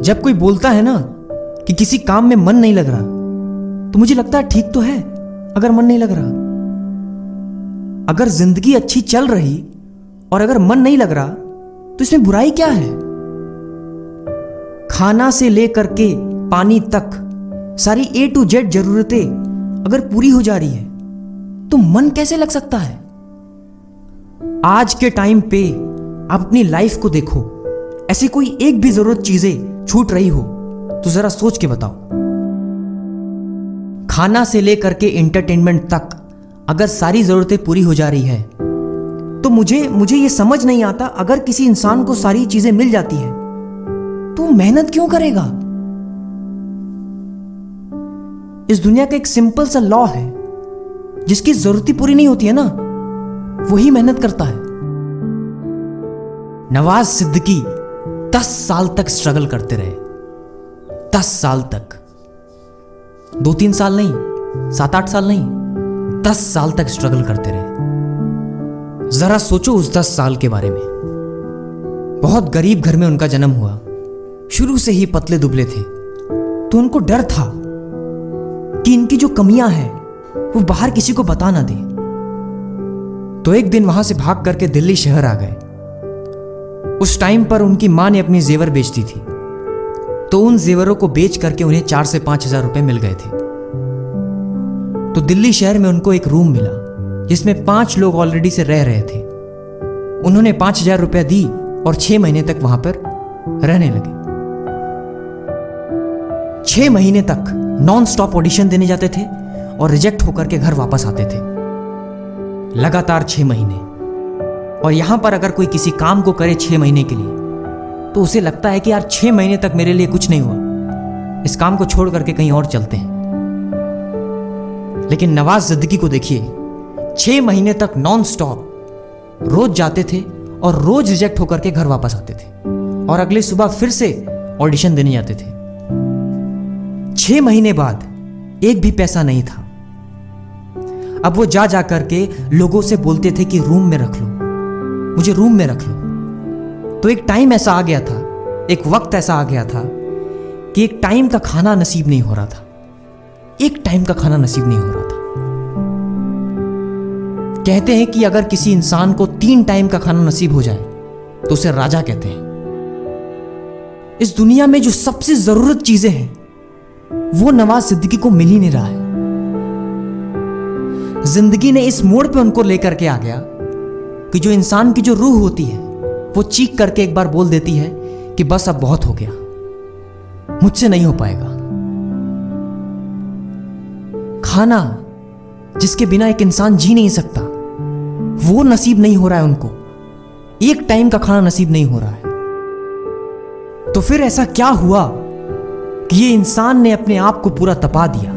जब कोई बोलता है ना कि किसी काम में मन नहीं लग रहा, तो मुझे लगता है ठीक तो है अगर मन नहीं लग रहा। अगर जिंदगी अच्छी चल रही और अगर मन नहीं लग रहा तो इसमें बुराई क्या है? खाना से लेकर के पानी तक सारी A to Z जरूरतें अगर पूरी हो जा रही है तो मन कैसे लग सकता है? आज के टाइम पे आप अपनी लाइफ को देखो, ऐसी कोई एक भी जरूरत चीजें छूट रही हो तो जरा सोच के बताओ। खाना से लेकर के एंटरटेनमेंट तक अगर सारी जरूरतें पूरी हो जा रही है तो मुझे ये समझ नहीं आता, अगर किसी इंसान को सारी चीजें मिल जाती है तो मेहनत क्यों करेगा? इस दुनिया का एक सिंपल सा लॉ है, जिसकी जरूरतें पूरी नहीं होती है ना, वही मेहनत करता है। नवाज सिद्दीकी 10 साल तक स्ट्रगल करते रहे, 10 साल तक, 2-3 साल नहीं, 7-8 साल नहीं, 10 साल तक स्ट्रगल करते रहे। जरा सोचो उस 10 साल के बारे में। बहुत गरीब घर में उनका जन्म हुआ, शुरू से ही पतले दुबले थे, तो उनको डर था कि इनकी जो कमियां हैं वो बाहर किसी को बता ना दे। तो एक दिन वहां से भाग करके दिल्ली शहर आ गए। उस टाइम पर उनकी मां ने अपनी जेवर बेच दी थी, तो उन जेवरों को बेच करके उन्हें 4 से 5 हजार रुपए मिल गए थे। तो दिल्ली शहर में उनको एक रूम मिला जिसमें 5 लोग ऑलरेडी से रह रहे थे। उन्होंने 5,000 रुपया दी और 6 महीने तक वहां पर रहने लगे। 6 महीने तक नॉन स्टॉप ऑडिशन देने जाते थे और रिजेक्ट होकर के घर वापस आते थे, लगातार 6 महीने। और यहां पर अगर कोई किसी काम को करे 6 महीने के लिए तो उसे लगता है कि यार 6 महीने तक मेरे लिए कुछ नहीं हुआ, इस काम को छोड़ करके कहीं और चलते हैं। लेकिन नवाज सिद्दीकी को देखिए, 6 महीने तक नॉन स्टॉप रोज जाते थे और रोज रिजेक्ट होकर के घर वापस आते थे और अगली सुबह फिर से ऑडिशन देने जाते थे। 6 महीने बाद एक भी पैसा नहीं था। अब वो जा करके लोगों से बोलते थे कि रूम में रख लो, मुझे रूम में रख लो। तो एक टाइम ऐसा आ गया था, एक वक्त ऐसा आ गया था कि एक टाइम का खाना नसीब नहीं हो रहा था, एक टाइम का खाना नसीब नहीं हो रहा था। कहते हैं कि अगर किसी इंसान को 3 टाइम का खाना नसीब हो जाए तो उसे राजा कहते हैं। इस दुनिया में जो सबसे जरूरत चीजें हैं वो नवाज सिद्दीकी को मिल ही नहीं रहा है। जिंदगी ने इस मोड़ पे उनको लेकर के आ गया कि जो इंसान की जो रूह होती है वो चीख करके एक बार बोल देती है कि बस अब बहुत हो गया, मुझसे नहीं हो पाएगा। खाना जिसके बिना एक इंसान जी नहीं सकता, वो नसीब नहीं हो रहा है उनको, एक टाइम का खाना नसीब नहीं हो रहा है। तो फिर ऐसा क्या हुआ कि ये इंसान ने अपने आप को पूरा तपा दिया?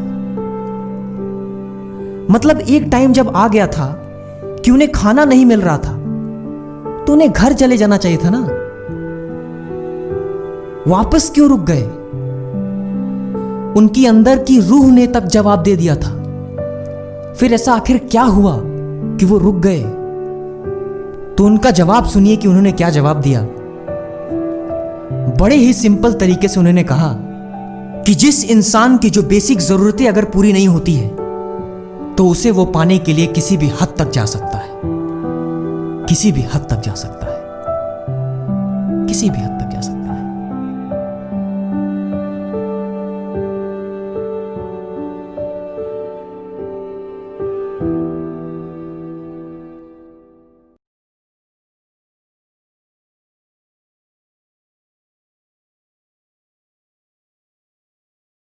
मतलब एक टाइम जब आ गया था कि उन्हें खाना नहीं मिल रहा था तो उन्हें घर चले जाना चाहिए था ना, वापस क्यों रुक गए? उनकी अंदर की रूह ने तब जवाब दे दिया था। फिर ऐसा आखिर क्या हुआ कि वो रुक गए? तो उनका जवाब सुनिए कि उन्होंने क्या जवाब दिया। बड़े ही सिंपल तरीके से उन्होंने कहा कि जिस इंसान की जो बेसिक जरूरतें अगर पूरी नहीं होती है तो उसे वो पाने के लिए किसी भी हद तक जा सकता है, किसी भी हद तक जा सकता है, किसी भी हद